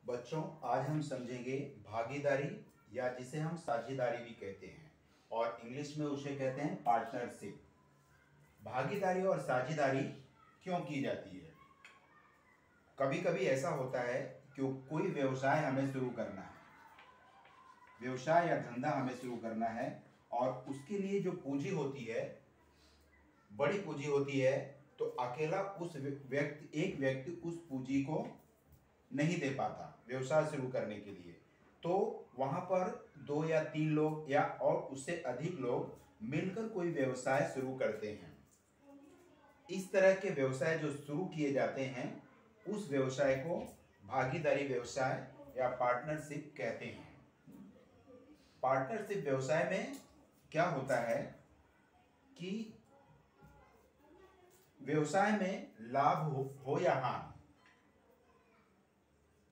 बच्चों, आज हम समझेंगे भागीदारी या जिसे हम साझेदारी भी कहते हैं और इंग्लिश में उसे कहते हैं पार्टनरशिप। भागीदारी और साझेदारी क्यों की जाती है? कभी कभी ऐसा होता है कि कोई व्यवसाय हमें शुरू करना है, व्यवसाय या धंधा हमें शुरू करना है और उसके लिए जो पूंजी होती है, बड़ी पूंजी होती है, तो अकेला एक व्यक्ति उस पूंजी को नहीं दे पाता व्यवसाय शुरू करने के लिए। तो वहां पर 2 या 3 लोग या और उससे अधिक लोग मिलकर कोई व्यवसाय शुरू करते हैं। इस तरह के व्यवसाय जो शुरू किए जाते हैं उस व्यवसाय को भागीदारी व्यवसाय या पार्टनरशिप कहते हैं। पार्टनरशिप व्यवसाय में क्या होता है कि व्यवसाय में लाभ हो या हानि,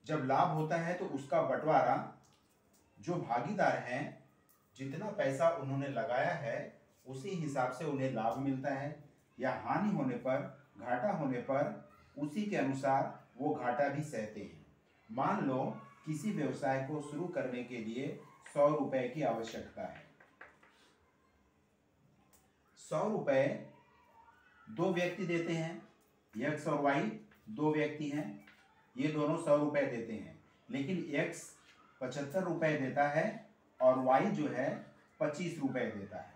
जब लाभ होता है तो उसका बंटवारा जो भागीदार हैं, जितना पैसा उन्होंने लगाया है उसी हिसाब से उन्हें लाभ मिलता है, या हानि होने पर, घाटा होने पर उसी के अनुसार वो घाटा भी सहते हैं। मान लो किसी व्यवसाय को शुरू करने के लिए 100 रुपए की आवश्यकता है। 100 रुपए 2 व्यक्ति देते हैं, एक्स और वाई 2 व्यक्ति हैं, ये दोनों 100 रुपए देते हैं, लेकिन एक्स 75 रुपए देता है और वाई जो है 25 रुपए देता है।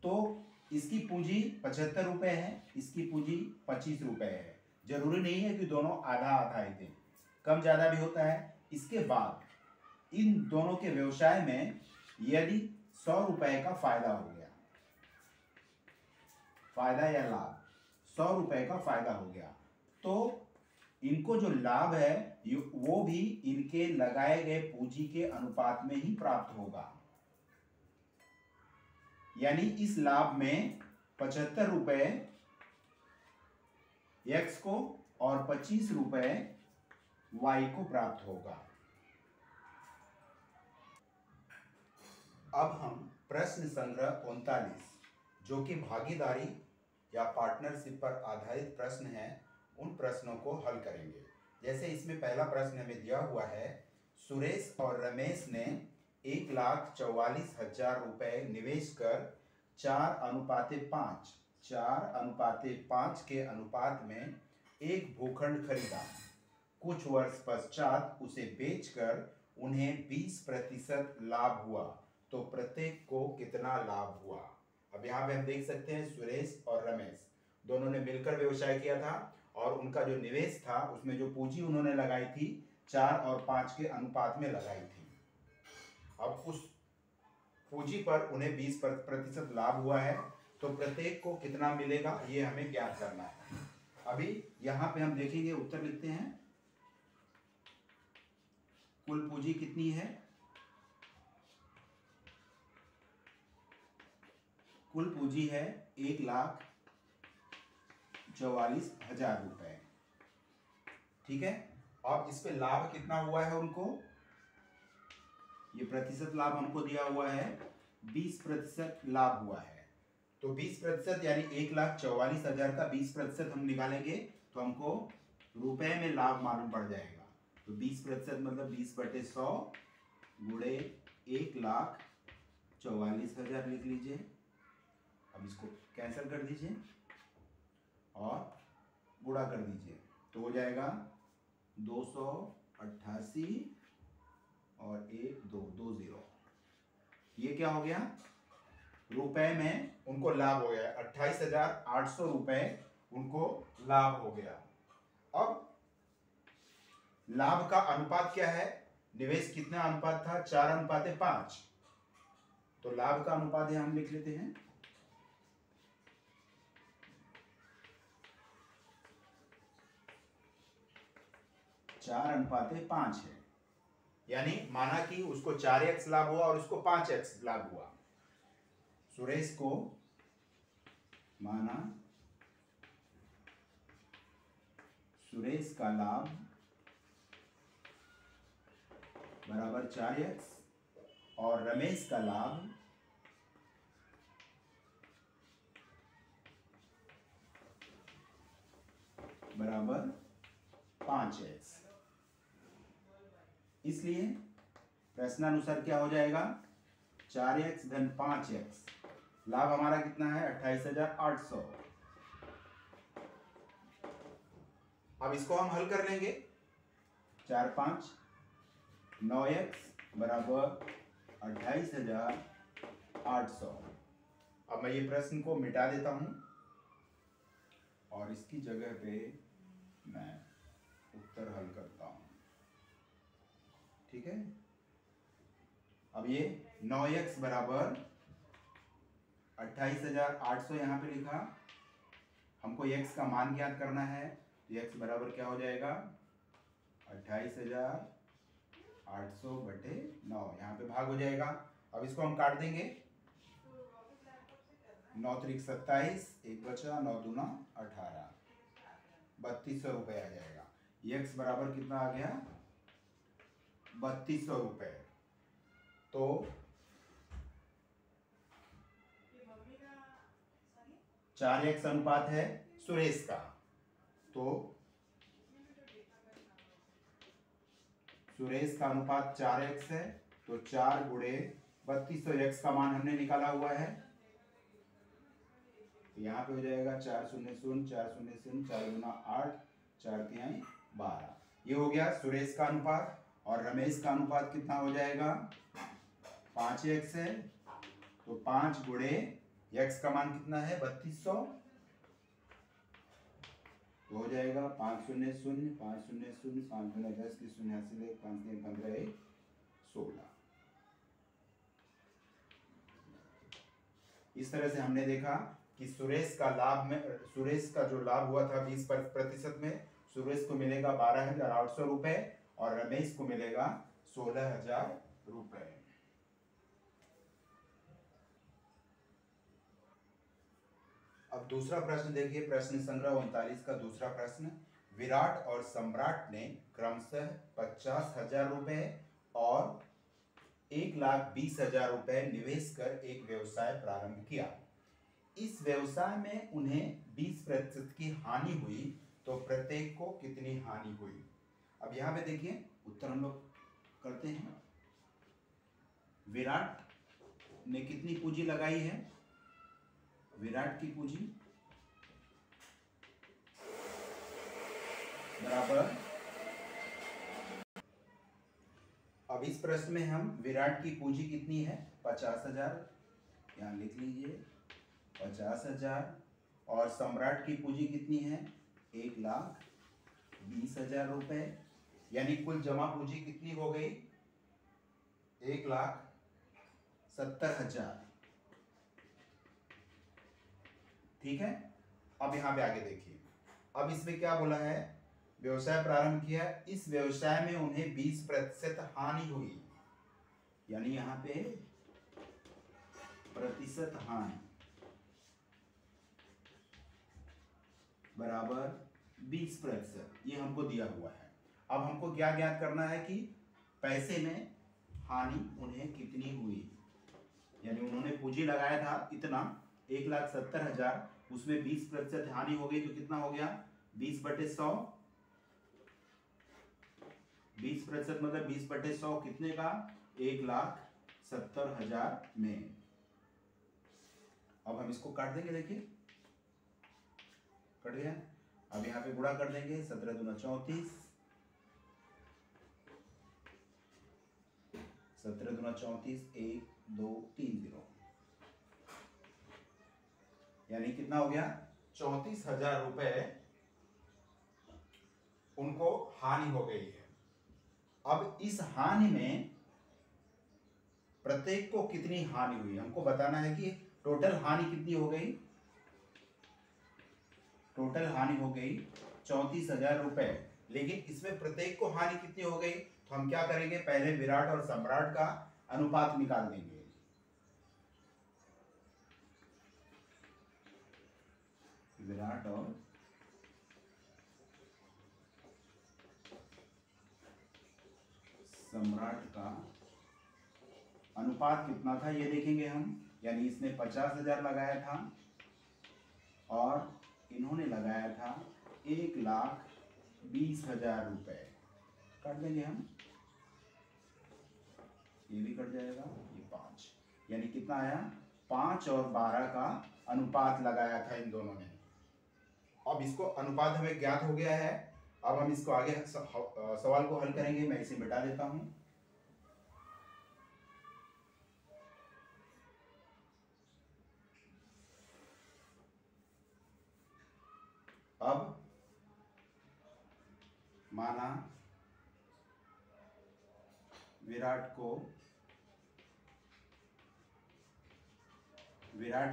तो इसकी पूंजी 75 रुपए है, इसकी पूंजी 25 रुपए है। जरूरी नहीं है कि दोनों आधा आधा ही दें, कम ज्यादा भी होता है। इसके बाद इन दोनों के व्यवसाय में यदि 100 रुपए का फायदा हो गया, फायदा या लाभ, 100 रुपए का फायदा हो गया, तो इनको जो लाभ है वो भी इनके लगाए गए पूंजी के अनुपात में ही प्राप्त होगा। यानी इस लाभ में 75 रुपए एक्स को और 25 रुपए वाई को प्राप्त होगा। अब हम प्रश्न संग्रह 39, जो कि भागीदारी या पार्टनरशिप पर आधारित प्रश्न है, उन प्रश्नों को हल करेंगे। जैसे इसमें पहला प्रश्न हमें दिया हुआ है, सुरेश और रमेश ने 1,44,000 रुपए निवेश कर 4:5 के अनुपात में एक भूखंड खरीदा। कुछ वर्ष पश्चात उसे बेचकर उन्हें 20% लाभ हुआ, तो प्रत्येक को कितना लाभ हुआ? अब यहाँ पे हम देख सकते हैं सुरेश और रमेश दोनों ने मिलकर व्यवसाय किया था और उनका जो निवेश था उसमें जो पूंजी उन्होंने लगाई थी 4 और 5 के अनुपात में लगाई थी। अब उस पूंजी पर उन्हें 20% लाभ हुआ है, तो प्रत्येक को कितना मिलेगा ये हमें ज्ञात करना है। अभी यहाँ पे हम देखेंगे, उत्तर लिखते हैं। कुल पूंजी कितनी है? कुल पूंजी है 1,44,000 रुपए। ठीक है। अब इस पे लाभ कितना हुआ है उनको? ये प्रतिशत लाभ हमको दिया हुआ है, 20% लाभ हुआ है। तो 20% यानी 1,44,000 का 20% हम निकालेंगे तो हमको रुपए में लाभ मालूम पड़ जाएगा। तो 20% मतलब 20/100 गुणे 1,44,000 लिख लीजिए। अब इसको कैंसिल कर दीजिए और गुणा कर दीजिए, तो हो जाएगा 288 और 1 2 2 0। ये क्या हो गया? रुपए में उनको लाभ हो गया, 28,800 रुपए उनको लाभ हो गया। अब लाभ का अनुपात क्या है? निवेश कितना अनुपात था? 4:5। तो लाभ का अनुपात यहां हम लिख लेते हैं, 4:5 है। यानी माना कि उसको 4x लाभ हुआ और उसको 5x लाभ हुआ। सुरेश को माना सुरेश का लाभ बराबर 4x और रमेश का लाभ बराबर 5x। इसलिए प्रश्नानुसार क्या हो जाएगा, 4x धन 5x। लाभ हमारा कितना है, 28,800। अब इसको हम हल कर लेंगे। 4 5 9x बराबर 28,800। अब मैं ये प्रश्न को मिटा देता हूं और इसकी जगह पे मैं उत्तर हल करता हूं। ठीक है, अब ये 9x बराबर 28,800 यहाँ पे लिखा। हमको x का मान ज्ञात करना है, तो x बराबर क्या हो जाएगा, 28,800 बटे 9, यहाँ पे भाग हो जाएगा। अब इसको हम काट देंगे, 9 त्रिक 27, एक बचा, 9 दूना 18, 3200 रुपये आ जाएगा। x बराबर कितना आ गया, 3200 रुपये। तो 4x अनुपात है सुरेश का, तो सुरेश का अनुपात 4x है, तो 4 गुणे 3200, x का मान हमने निकाला हुआ है। तो यहाँ पे हो जाएगा 4 0 0 4 0 0 4 गुना 8 4 3 12। ये हो गया सुरेश का अनुपात। और रमेश का अनुपात कितना हो जाएगा, 5x है, तो 5 गुणे x का मान कितना है, 3200, तो हो जाएगा 5 0 0 5 0 0 5 गुना 10 की 0 हासिल है, 5 3 15 1 16। इस तरह से हमने देखा कि सुरेश का लाभ में, सुरेश का जो लाभ हुआ था 20% में, सुरेश को मिलेगा 12,800 रुपए और रमेश को मिलेगा 16,000 रुपए। अब दूसरा प्रश्न देखिए, प्रश्न संग्रह 39 का दूसरा प्रश्न। विराट और सम्राट ने क्रमशः 50,000 रुपए और 1,20,000 रुपए निवेश कर एक व्यवसाय प्रारंभ किया। इस व्यवसाय में उन्हें 20% की हानि हुई, तो प्रत्येक को कितनी हानि हुई। अब यहाँ पे देखिए उत्तर हम लोग करते हैं। विराट ने कितनी पूंजी लगाई है, विराट की पूंजी बराबर, अब इस प्रश्न में हम विराट की पूंजी कितनी है, 50,000, यहाँ लिख लीजिए 50,000, और सम्राट की पूंजी कितनी है, 1,20,000 रुपए, यानी कुल जमा पूंजी कितनी हो गई, 1,70,000। ठीक है, अब यहां पे आगे देखिए। अब इसमें क्या बोला है, व्यवसाय प्रारंभ किया, इस व्यवसाय में उन्हें 20% हानि हुई, यानी यहां पे प्रतिशत हानि बराबर 20%, ये हमको दिया हुआ है। अब हमको क्या ज्ञात करना है कि पैसे में हानि उन्हें कितनी हुई, यानी उन्होंने पूंजी लगाया था इतना 1,70,000, उसमें 20% हानि हो गई, तो कितना हो गया, 20/100, 20% मतलब 20/100 कितने का, 1,70,000 में। अब हम इसको काट देंगे, देखिए कट गया। अब यहाँ पे गुणा कर देंगे, 17 दूना 34, 17 दूना 34, 1 2 3 0, यानी कितना हो गया, 34,000 रुपए उनको हानि हो गई है। अब इस हानि में प्रत्येक को कितनी हानि हुई, हमको बताना है कि टोटल हानि कितनी हो गई। टोटल हानि हो गई 34,000 रुपए, लेकिन इसमें प्रत्येक को हानि कितनी हो गई, तो हम क्या करेंगे, पहले विराट और सम्राट का अनुपात निकाल देंगे। विराट और सम्राट का अनुपात कितना था ये देखेंगे हम, यानी इसने 50,000 लगाया था और इन्होंने लगाया था 1,20,000 20,000 रुपए काट देंगे हम, ये भी कट जाएगा, ये 5, यानी कितना आया 5 और 12 का अनुपात लगाया था इन दोनों ने। अब इसको अनुपात हमें ज्ञात हो गया है। अब हम इसको आगे सवाल को हल करेंगे। मैं इसे मिटा देता हूं। अब माना विराट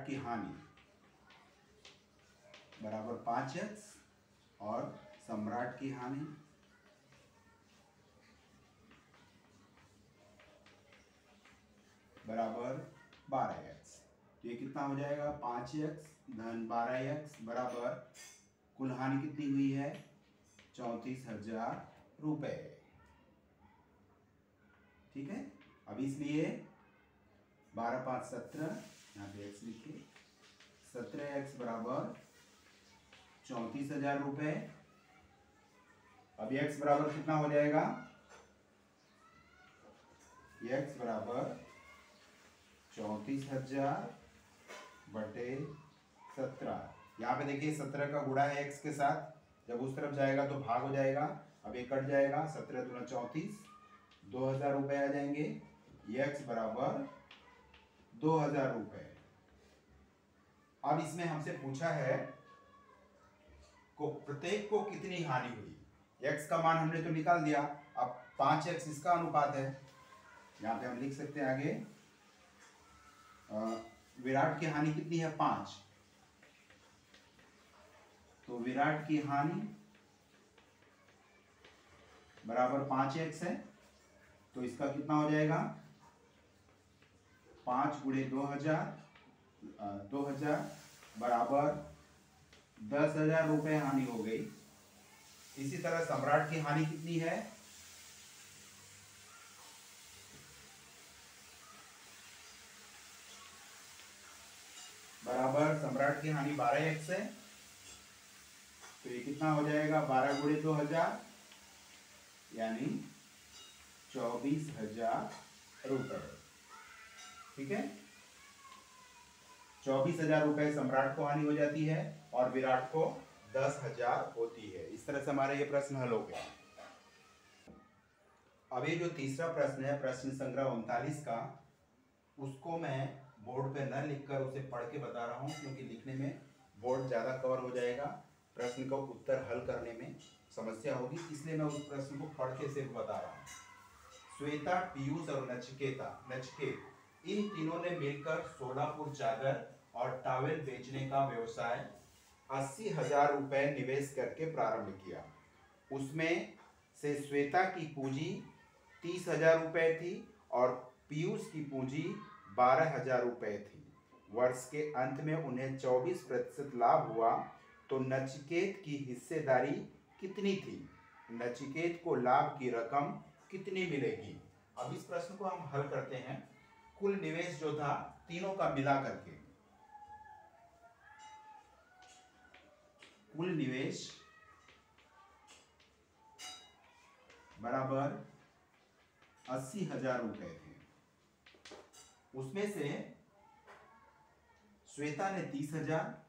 की हानि बराबर 5x और सम्राट की हानि बराबर 12x। तो ये कितना हो जाएगा 5x धन 12x बराबर कुल हानि कितनी हुई है 34,000 रुपए। ठीक है। अब इसलिए 12 5 17, यहाँ पे x लिखिए, 17x बराबर 34,000 रुपए। अब x बराबर कितना हो जाएगा, x बराबर 34,000 बटे 17। यहाँ पे देखिए 17 का गुणा है x के साथ, जब उस तरफ जाएगा तो भाग हो जाएगा। अब ये कट जाएगा, 17 दूना 34, 2,000 रुपए आ जाएंगे। x बराबर 2,000 रुपए। अब इसमें हमसे पूछा है को प्रत्येक को कितनी हानि हुई। x का मान हमने तो निकाल दिया, अब 5x इसका अनुपात है। यहाँ पे हम लिख सकते हैं आगे, विराट की हानि कितनी है 5, तो विराट की हानि बराबर 5x है, तो इसका कितना हो जाएगा 5 गुणे 2,000 बराबर 10,000 रुपए हानि हो गई। इसी तरह सम्राट की हानि कितनी है, बराबर सम्राट की हानि 12x है, तो ये कितना हो जाएगा 12 गुणे 2,000 यानी 24,000 रुपए। ठीक है, 24,000 रुपए सम्राट को हानि हो जाती है और विराट को 10,000 होती है। इस तरह से हमारा ये प्रश्न हल हो गया। अब ये जो तीसरा प्रश्न है, प्रश्न संग्रह 39 का, उसको मैं बोर्ड पे न लिखकर उसे पढ़ के बता रहा हूँ, क्योंकि लिखने में बोर्ड ज़्यादा कवर हो जाएगा, प्रश्न का उत्तर हल करने में समस्या होगी, इसलिए मैं उस प्रश्न को पढ़ के सिर्फ बता रहा हूँ। श्वेता, पीयूष और नचिकेत इन तीनों ने मिलकर सोलापुर चादर और टॉवेल बेचने का व्यवसाय 80,000 रुपए निवेश करके प्रारंभ किया। उसमें से श्वेता की पूंजी 30,000 रुपए थी और पीयूष की पूंजी 12,000 रुपए थी। वर्ष के अंत में उन्हें 24% लाभ हुआ, तो नचिकेत की हिस्सेदारी कितनी थी। नचिकेत को लाभ की रकम कितनी मिलेगी। अब इस प्रश्न को हम हल करते हैं। कुल निवेश जो था तीनों का मिला करके, कुल निवेश बराबर 80,000 रुपए थे। उसमें से श्वेता ने 30,000,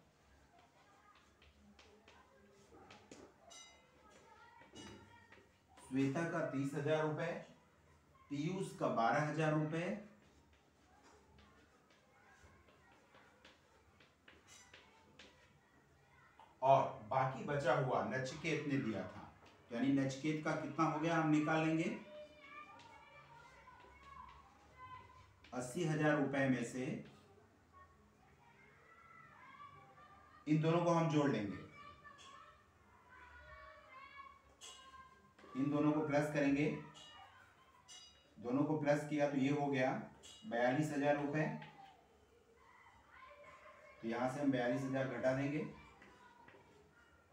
श्वेता का 30,000 रुपए, पीयूष का 12,000 रुपए और बाकी बचा हुआ नचिकेत ने दिया था। यानी नचिकेत का कितना हो गया हम निकाल लेंगे। 80,000 रुपए में से इन दोनों को हम जोड़ लेंगे, इन दोनों को प्लस करेंगे, दोनों को प्लस किया तो ये हो गया 42,000 रुपए। तो यहां से हम 42,000 घटा देंगे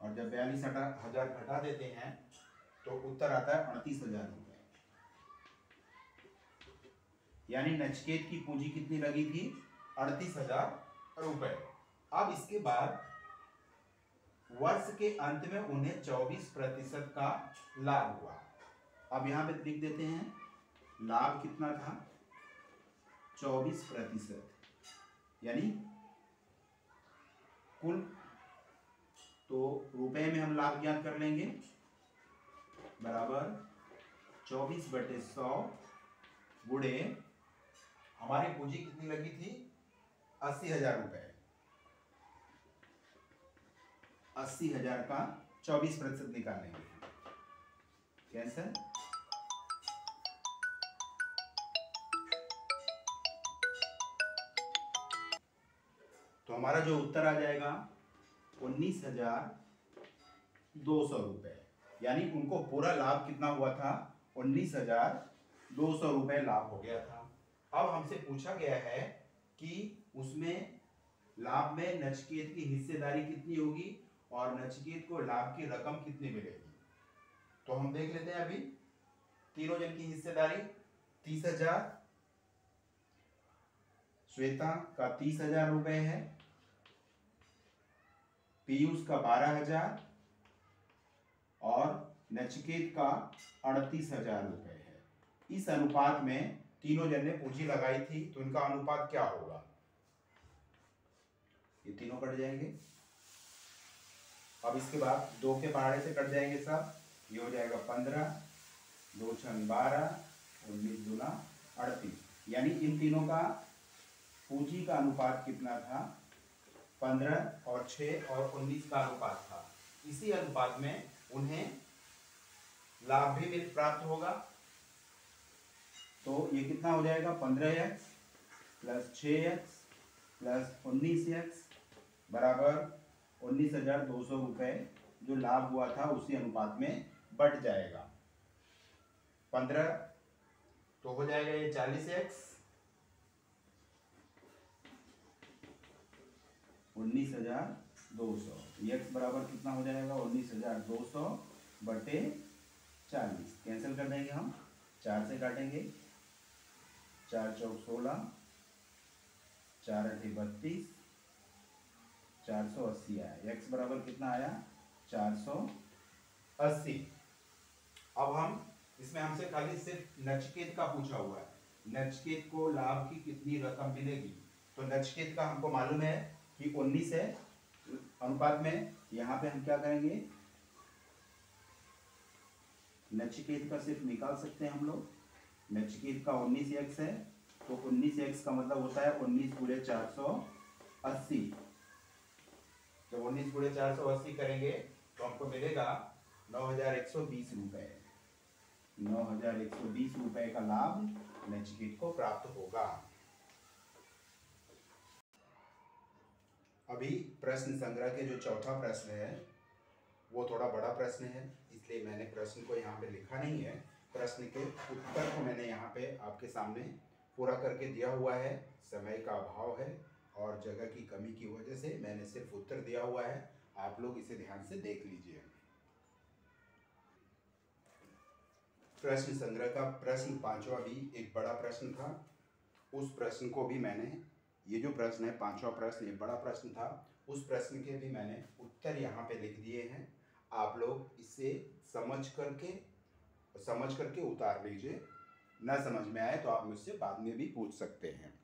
और जब 42,000 घटा देते हैं तो उत्तर आता है 38,000 रुपए। यानी नचिकेत की पूंजी कितनी लगी थी 38,000 रुपए। अब इसके बाद वर्ष के अंत में उन्हें 24% का लाभ हुआ। अब यहां पे लिख देते हैं लाभ कितना था, 24%, यानी कुल, तो रुपए में हम लाभ ज्ञात कर लेंगे, बराबर 24/100 गुणे हमारी पूंजी कितनी लगी थी, 80,000 रुपए। 80,000 का 24% निकालेंगे, कैंसल। तो हमारा जो उत्तर आ जाएगा 19,200 रुपए, यानी उनको पूरा लाभ कितना हुआ था, 19,200 रुपए लाभ हो गया था। अब हमसे पूछा गया है कि उसमें लाभ में नचिकेत की हिस्सेदारी कितनी होगी और नचिकेत को लाभ की रकम कितनी मिलेगी। तो हम देख लेते हैं अभी तीनों जन की हिस्सेदारी 30,000, श्वेता का 30,000 रुपए है, पीयूष का 12,000 और नचिकेत का 38,000 रुपए है। इस अनुपात में तीनों जन ने पूंजी लगाई थी, तो इनका अनुपात क्या होगा, ये तीनों कट जाएंगे। अब इसके बाद 2 के पहाड़े से कट जाएंगे सब, ये हो जाएगा 15, 2 छंग 12, 19 दूना 38, यानी इन तीनों का पूंजी का अनुपात कितना था, 15 और 6 और 19 का अनुपात था। इसी अनुपात में उन्हें लाभ भी प्राप्त होगा। तो ये कितना हो जाएगा, 15x plus 6x plus 19x बराबर 19,200 रुपए जो लाभ हुआ था उसी अनुपात में बढ़ जाएगा। 15 तो हो जाएगा ये 40x, 19,200, x बराबर कितना हो जाएगा, 19,200 बटे 40, कैंसिल कर देंगे हम, 4 से काटेंगे, 4 चौक 16, 4 अठे 32, 480 आया। x बराबर कितना आया, 480। अब हम इसमें हमसे खाली सिर्फ नचिकेत का पूछा हुआ है, नचिकेत को लाभ की कितनी रकम मिलेगी। तो नचिकेत का हमको मालूम है कि 19 है अनुपात में, यहाँ पे हम क्या करेंगे, नचिकेत का सिर्फ निकाल सकते हैं हम लोग। नचिकेत का 19x है, तो 19x का मतलब होता है 19 गुणे 480। जब 19 गुणे 480 करेंगे तो हमको मिलेगा 9,120 रुपए। 9,120 रुपए का लाभ नचिकेत को प्राप्त होगा। अभी प्रश्न संग्रह के जो चौथा प्रश्न है वो थोड़ा बड़ा प्रश्न है, इसलिए मैंने प्रश्न को यहाँ पे लिखा नहीं है। प्रश्न के उत्तर को मैंने यहाँ पे आपके सामने पूरा करके दिया हुआ है। समय का अभाव है और जगह की कमी की वजह से मैंने सिर्फ उत्तर दिया हुआ है, आप लोग इसे ध्यान से देख लीजिए। प्रश्न संग्रह का प्रश्न 5वां भी एक बड़ा प्रश्न था। उस प्रश्न को भी मैंने, ये जो प्रश्न है 5वां प्रश्न, ये बड़ा प्रश्न था, उस प्रश्न के भी मैंने उत्तर यहाँ पे लिख दिए हैं। आप लोग इसे समझ करके उतार लीजिए। ना समझ में आए तो आप मुझसे बाद में भी पूछ सकते हैं।